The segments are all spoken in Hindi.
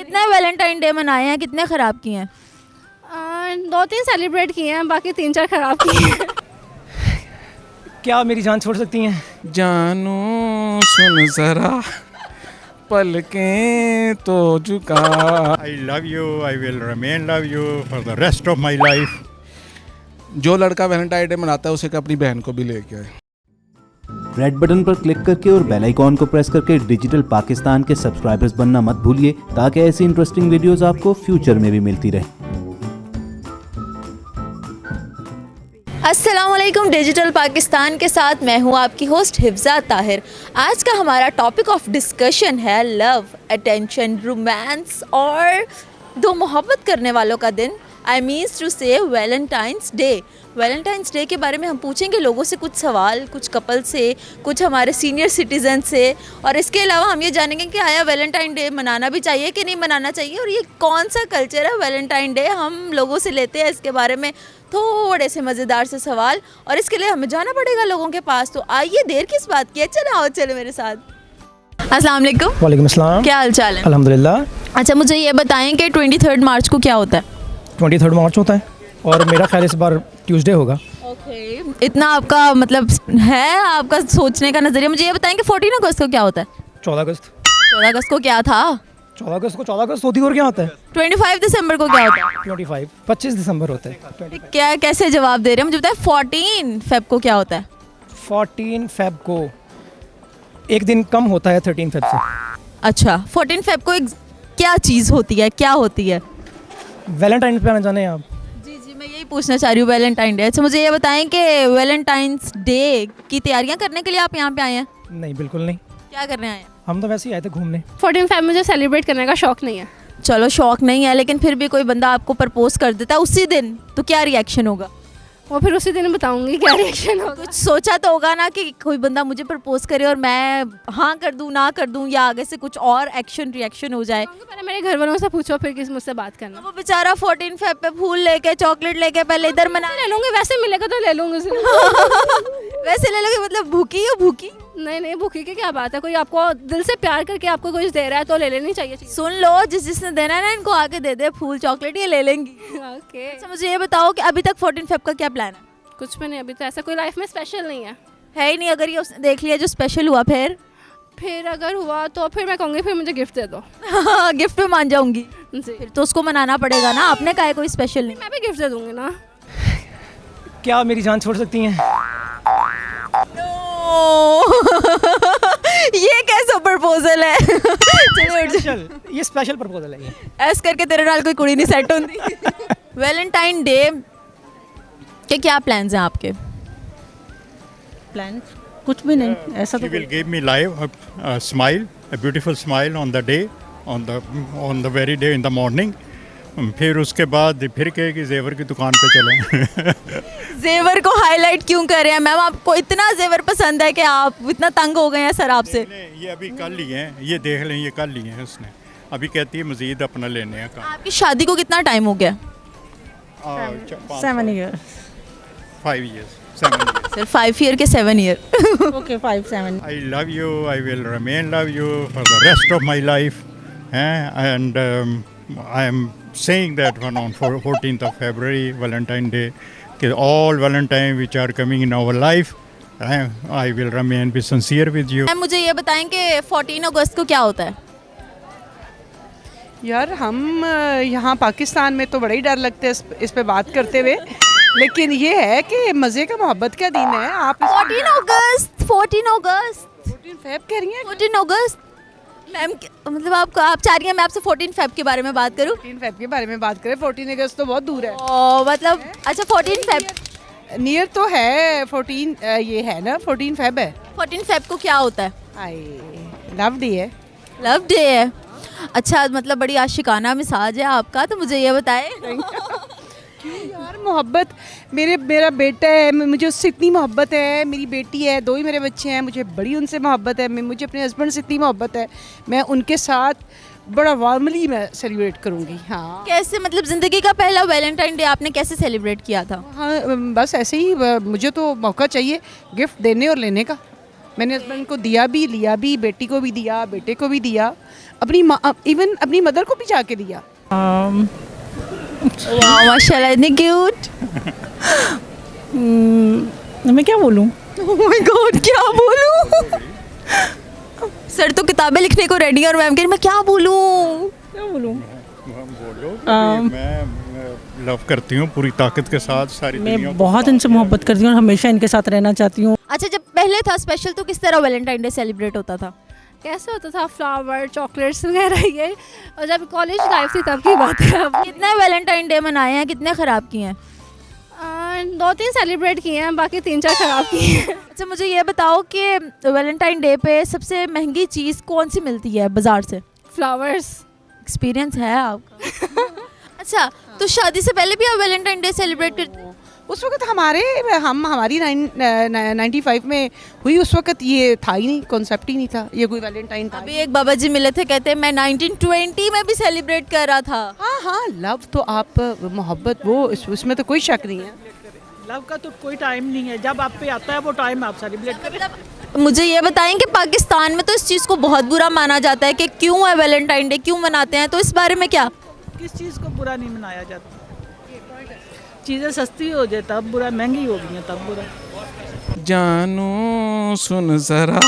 कितने वैलेंटाइन डे मनाए हैं, कितने ख़राब किए हैं? 2-3 सेलिब्रेट किए हैं, बाकी 3-4 खराब किए हैं। क्या मेरी जान छोड़ सकती हैं? जानू सुन जरा पलकें तो झुका। I love you. I will remain love you for the rest of my life. जो लड़का वैलेंटाइन डे मनाता है उसे अपनी बहन को भी लेके आए। रेड बटन पर क्लिक करके और बेल आइकॉन को प्रेस करके डिजिटल पाकिस्तान के सब्सक्राइबर्स बनना मत भूलिए, ताकि ऐसी इंटरेस्टिंग वीडियोस आपको फ्यूचर में भी मिलती रहे। अस्सलामुअलैकुम, डिजिटल पाकिस्तान के साथ मैं हूँ आपकी होस्ट हिफ्ज़ा ताहिर। आज का हमारा टॉपिक ऑफ डिस्कशन है लव, अटेंशन, रोमांस और दो मोहब्बत करने वालों का दिन। आई मीन्स टू से वैलेंटाइंस डे। वैलेंटाइंस डे के बारे में हम पूछेंगे लोगों से कुछ सवाल, कुछ कपल से, कुछ हमारे सीनियर सिटीज़न से, और इसके अलावा हम ये जानेंगे कि आया वैलेंटाइन डे मनाना भी चाहिए कि नहीं मनाना चाहिए, और ये कौन सा कल्चर है वैलेंटाइन डे, हम लोगों से लेते हैं इसके बारे में थोड़े से मज़ेदार से सवाल। और इसके लिए हमें जाना पड़ेगा लोगों के पास, तो आइए देर किस बात की है, चलो आओ चलो मेरे साथ। अस्सलाम वालेकुम। वालेकुम अस्सलाम। क्या हाल चाल है? अल्हम्दुलिल्लाह। अच्छा, मुझे ये बताएं कि 23 मार्च को क्या होता है? 23 मार्च होता है और मेरा ख्याल इस बार ट्यूसडे होगा। ओके, इतना आपका मतलब है आपका सोचने का नज़रिया। मुझे ये बताएं कि 14 अगस्त को क्या होता है? 14 अगस्त। 14 अगस्त को क्या था? 14 अगस्त को 14 अगस्त होती है और क्या होता है? 25 दिसंबर को क्या होता है? 25 दिसंबर होता है। क्या कैसे जवाब दे रहे हैं? मुझे बताएं 14 फेब को क्या होता है? 14 फेब को एक दिन कम होता है 13 फेब से। अच्छा, 14 फेब को एक क्या चीज़ होती है, क्या होती है? वैलेंटाइन पे आना जाने आप? जी जी, मैं यही पूछना चाह रही हूँ, वैलेंटाइन डे। अच्छा, मुझे ये बताएं कि वैलेंटाइंस डे की तैयारियाँ करने के लिए आप यहाँ पे आए हैं? नहीं, बिल्कुल नहीं। क्या करने आए हैं? हम तो वैसे ही आए थे घूमने। 14 फेब मुझे सेलिब्रेट करने का शौक नहीं है। चलो शौक नहीं है, लेकिन फिर भी कोई बंदा आपको प्रपोज कर देता है उसी दिन, तो क्या रिएक्शन होगा? वो फिर उसी दिन बताऊंगी क्या रिएक्शन होगा। कुछ सोचा तो होगा ना कि कोई बंदा मुझे प्रपोज करे और मैं हाँ कर दूँ, ना कर दूँ, या आगे से कुछ और एक्शन रिएक्शन हो जाए। पहले मेरे घर वालों से पूछो फिर किस मुझसे बात करना। वो बेचारा 14 फेब पे फूल लेके, चॉकलेट लेके पहले इधर मना ले लूँगी, वैसे मिलेगा तो ले लूँगी उसे। वैसे ले लोगे मतलब भूखी हो भूखी? नहीं, भूखी की क्या बात है, कोई आपको दिल से प्यार करके आपको कुछ दे रहा है तो ले लेनी चाहिए चीज़। सुन लो, जिसने देना है ना इनको आके दे दे फूल चॉकलेट, ये ले लेंगी। ओके, अच्छा, मुझे ये बताओ कि अभी तक 14 फेब का क्या प्लान है? कुछ भी नहीं, अभी तो ऐसा कोई लाइफ में स्पेशल नहीं है। है ही नहीं। अगर ये उसने देख लिया जो स्पेशल हुआ, फिर अगर हुआ तो फिर मैं कहूँगी फिर मुझे गिफ्ट दे दो। गिफ्ट में मान जाऊंगी जी, फिर तो उसको मनाना पड़ेगा ना, आपने कहा है कोई स्पेशल नहीं। मैं भी गिफ्ट दे दूँगी ना। क्या मेरी जान छोड़ सकती हैं? ये कैसा प्रपोजल है? चलो स्पेशल, ये स्पेशल प्रपोजल है ये। ऐस करके तेरे नाल कोई कुड़ी नहीं सेट होती। वैलेंटाइन डे के क्या प्लान्स हैं आपके? प्लान कुछ भी नहीं, ऐसा She तो will give me live a smile, a beautiful smile on the day, on the very day in the morning. फिर उसके बाद फिर कहेगी जेवर की दुकान पे चलें। जेवर को हाईलाइट क्यों कर रहे हैं मैम? आपको इतना जेवर पसंद है कि आप इतना तंग हो गए हैं सर आपसे? ये अभी कल लिए हैं, ये देख लें, ये कल लिए हैं उसने। अभी कहती है मजीद अपना लेने हैं काम। आपकी शादी को कितना टाइम हो गया? 7 ईयर। 5 years, 7 years. सिर्फ 5 ईयर के 7 year? Okay 5-7। I love you. I will remain love you for the rest of my life. And I am saying that one on 14th of February, Valentine Day, all Valentine which are coming in our life, I will remain be sincere with you. Ma'am मुझे ये बताएं कि 14 अगस्त को क्या होता है? यार हम यहाँ पाकिस्तान में तो बड़ा ही डर लगता है इस पे बात करते हुए, लेकिन ये है कि मज़े का मोहब्बत का दिन है। आप 14 अगस्त 14 फेब कह रही हैं? 14 अगस्त मैम, मतलब आप चाह रही हैं मैं आपसे 14 फेब के बारे में बात करूं? 14 फेब के बारे में बात करें, 14 अगस्त तो बहुत दूर है। मतलब अच्छा 14 फेब नियर तो है 14, ये है ना 14 फेब है। 14 फेब को क्या होता है? आई लव डे है। लव डे है? अच्छा, मतलब बड़ी आशिकाना मिजाज है आपका, तो मुझे ये बताएं। यार मोहब्बत, मेरा बेटा है, मुझे उससे इतनी मोहब्बत है, मेरी बेटी है, 2 ही मेरे बच्चे हैं, मुझे बड़ी उनसे मोहब्बत है, मुझे अपने हस्बैंड से इतनी मोहब्बत है, मैं उनके साथ बड़ा वार्मली मैं सेलिब्रेट करूँगी। हाँ, कैसे, मतलब ज़िंदगी का पहला वैलेंटाइन डे आपने कैसे सेलिब्रेट किया था? हाँ बस ऐसे ही, मुझे तो मौका चाहिए गिफ्ट देने और लेने का। मैंने हस्बैंड को दिया भी, लिया भी, बेटी को भी दिया, बेटे को भी दिया, अपनी इवन अपनी मदर को भी जाके दिया। वाह माशाल्लाह, इतनी क्यूट। मैं क्या बोलूँ? ओह माय गॉड, क्या बोलूं? सर तो किताबें लिखने को रेडी है और मैम कह रही मैं क्या बोलूं? क्या बोलूं? मैं लव करती हूँ पूरी ताकत के साथ सारी दुनिया मैं को। बहुत इनसे मोहब्बत करती हूँ और हमेशा इनके साथ रहना चाहती हूँ। अच्छा, जब पहले था स्पेशल तो किस तरह वैलेंटाइन डे सेलिब्रेट होता था? कैसे होता था, फ्लावर चॉकलेट्स वगैरह ये, और जब कॉलेज लाइफ थी तब की बात है। अब कितने वैलेंटाइन डे मनाए हैं, कितने खराब किए हैं? 2-3 सेलिब्रेट किए हैं, बाकी 3-4 खराब किए हैं। अच्छा, मुझे ये बताओ कि वैलेंटाइन डे पे सबसे महंगी चीज़ कौन सी मिलती है बाजार से? फ्लावर्स। एक्सपीरियंस है आपका? अच्छा, तो शादी से पहले भी आप वैलेंटाइन डे सेलिब्रेट करते हैं? उस वक्त हमारी 95 में हुई, उस वक्त ये था ही नहीं, कॉन्सेप्ट ही नहीं था ये कोई वैलेंटाइन था। अभी एक बाबा जी मिले थे, कहते हैं मैं 1920 में भी सेलिब्रेट कर रहा था। हाँ हाँ, लव तो आप मोहब्बत वो उसमें तो कोई शक नहीं है। लव का तो कोई टाइम नहीं है, जब आप पे आता है वो टाइम आप सेलिब्रेट करें। मतलब मुझे ये बताएं कि पाकिस्तान में तो इस चीज़ को बहुत बुरा माना जाता है कि क्यों है वैलेंटाइन डे, क्यों मनाते हैं, तो इस बारे में क्या? किस चीज़ को बुरा नहीं मनाया जाता? चीज़ें सस्ती हो जाए तब बुरा, महंगी हो गई हैं तब बुरा। जानू सुन जरा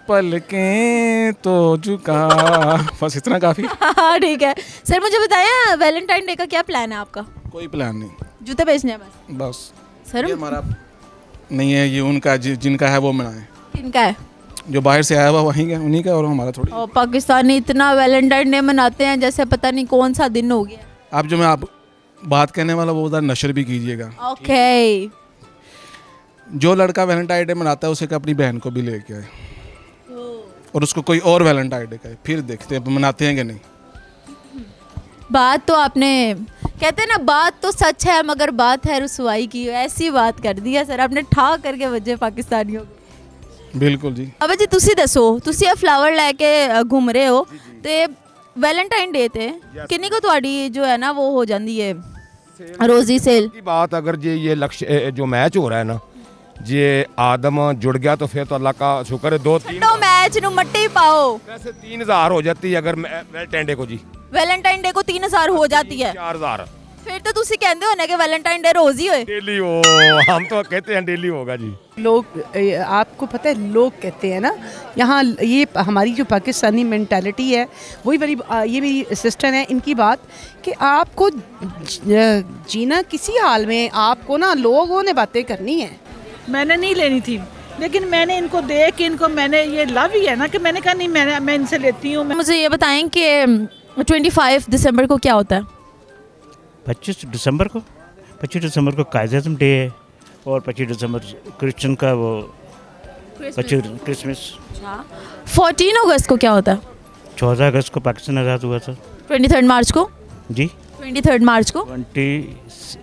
पलकें तो झुका, बस इतना काफ़ी। हाँ ठीक है। सर मुझे बताएं वैलेंटाइन डे का क्या प्लान है आपका? कोई प्लान नहीं, जूते बेचने हैं बस? बस सर ये हमारा नहीं है, ये उनका जिनका है वो मनाए, किनका है? जो बाहर से आया हुआ वहीं का उन्हीं का, और हमारा थोड़ी। और पाकिस्तानी इतना वैलेंटाइन डे मनाते हैं जैसे पता नहीं कौन सा दिन हो गया। आप जो मैं आप बात करने वाला वो उधर नशर भी कीजिएगा। ओके। जो लड़का वैलेंटाइन डे मनाता है उसे का अपनी बहन को भी लेके आए और उसको कोई और वैलेंटाइन डे का है, फिर देखते हैं मनाते हैं कि नहीं। बात तो आपने, कहते हैं ना बात तो सच है मगर बात है रुसवाई की, ऐसी बात कर दी है सर आपने, ठा करके वजह पाकिस्तानियों को। बिल्कुल जी। अब जी तुसी दसो, तुसी ये फ्लावर लेके घूम रहे हो ते वैलेंटाइन डे ते किन्नी को तुम्हारी जो है ना वो हो जाती है रोजी सेल की बात। अगर ये लक्ष्य जो मैच हो रहा है ना, ये आदम जुड़ गया तो फिर तो अल्लाह का शुक्र है। 2-3 तो मैच नु मट्टी पाओ, वैसे 3000 हो जाती है अगर वैलेंटाइन डे को जी, वैलेंटाइन डे को 3000 हो जाती है। 4000 फिर तो तुसी कहते हो ना कि वैलेंटाइन डे रोज ही होए। डेली हो, हम तो कहते हैं डेली होगा जी। लोग, आपको पता है लोग कहते हैं ना, यहाँ ये हमारी जो पाकिस्तानी मेंटालिटी है वही ये मेरी सिस्टर है इनकी बात कि आपको जीना किसी हाल में, आपको ना लोगों ने बातें करनी है। मैंने नहीं लेनी थी, लेकिन मैंने इनको देख के इनको, मैंने ये लव ही है ना कि मैंने कहा नहीं मैं इनसे लेती हूँ। मुझे ये बताएं कि 25 दिसंबर को क्या होता है? 25 दिसंबर को कायद-ए-आज़म डे है, और 25 दिसंबर क्रिश्चियन का वो क्रिसमस। 14 अगस्त को क्या होता है? 14 अगस्त को पाकिस्तान आज़ाद हुआ था 23 मार्च को जी। 23 मार्च को 23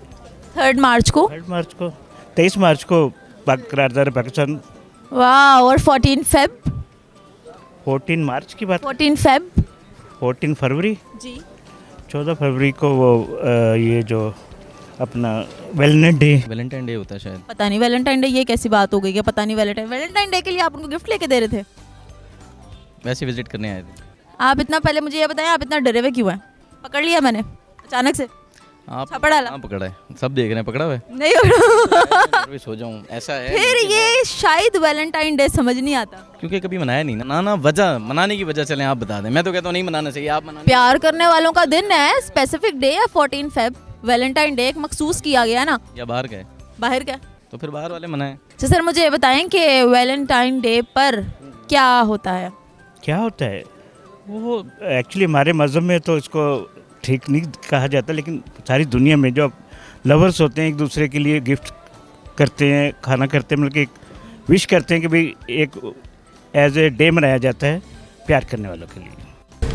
मार्च को 23 मार्च को करारदार पाकिस्तान। वाह। और 14 फेब 14 मार्च की बात, 14 फेब 14 फरवरी जी 14 फरवरी को वो ये जो अपना वैलेंटाइन डे होता है शायद, पता नहीं वैलेंटाइन डे ये कैसी बात हो गई है, पता नहीं। वैलेंटाइन डे के लिए आप उनको गिफ्ट लेके दे रहे थे? वैसे विजिट करने आए थे। आप इतना, पहले मुझे ये बताएं आप इतना डरे हुए क्यों हैं? पकड़ लिया मैंने अचानक से? आप छापा डाला? हाँ पकड़ा है, सब देख रहे हैं, पकड़ा हुआ है। नहीं पकड़ा। सो जाऊँ ऐसा है। फिर ये शायद वैलेंटाइन डे समझ नहीं आता क्योंकि कभी मनाया नहीं ना वजह, मनाने की वजह चलें आप बता दें। मैं तो कहता हूँ नहीं मनाना चाहिए, आप मना। प्यार करने वालों का दिन है, स्पेसिफिक डे है 14 फेब। वैलेंटाइन डे एक मखसूस किया गया ना। या बाहर का है? बाहर का। तो फिर बाहर वाले मनाएं। तो सर मुझे ये बताएं कि वैलेंटाइन डे पर क्या होता है? क्या होता है वो एक्चुअली हमारे मज़हब में तो इसको ठीक नहीं कहा जाता, लेकिन सारी दुनिया में जो लवर्स होते हैं एक दूसरे के लिए गिफ्ट करते हैं, खाना करते हैं, मतलब कि एक विश करते हैं कि भाई एक एज ए डे मनाया जाता है प्यार करने वालों के लिए।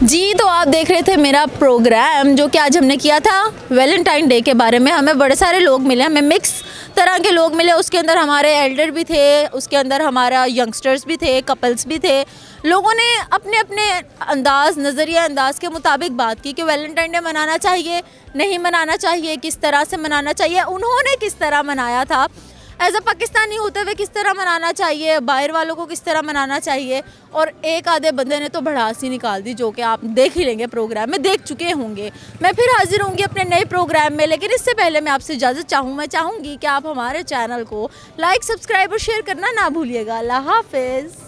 जी तो आप देख रहे थे मेरा प्रोग्राम जो कि आज हमने किया था वैलेंटाइन डे के बारे में। हमें बड़े सारे लोग मिले, हमें मिक्स तरह के लोग मिले। उसके अंदर हमारे एल्डर भी थे, उसके अंदर हमारा यंगस्टर्स भी थे, कपल्स भी थे। लोगों ने अपने अपने अंदाज़, नज़रिया अंदाज़ के मुताबिक बात की कि वैलेंटाइन डे मनाना चाहिए, नहीं मनाना चाहिए, किस तरह से मनाना चाहिए, उन्होंने किस तरह मनाया था। एज अ पाकिस्तानी होते हुए किस तरह मनाना चाहिए, बाहर वालों को किस तरह मनाना चाहिए। और एक आधे बंदे ने तो भड़ास ही निकाल दी, जो कि आप देख ही लेंगे, प्रोग्राम में देख चुके होंगे। मैं फिर हाजिर होंगी अपने नए प्रोग्राम में, लेकिन इससे पहले मैं आपसे इजाज़त मैं चाहूँगी कि आप हमारे चैनल को लाइक, सब्सक्राइब और शेयर करना ना भूलिएगा। अल्लाह हाफिज़।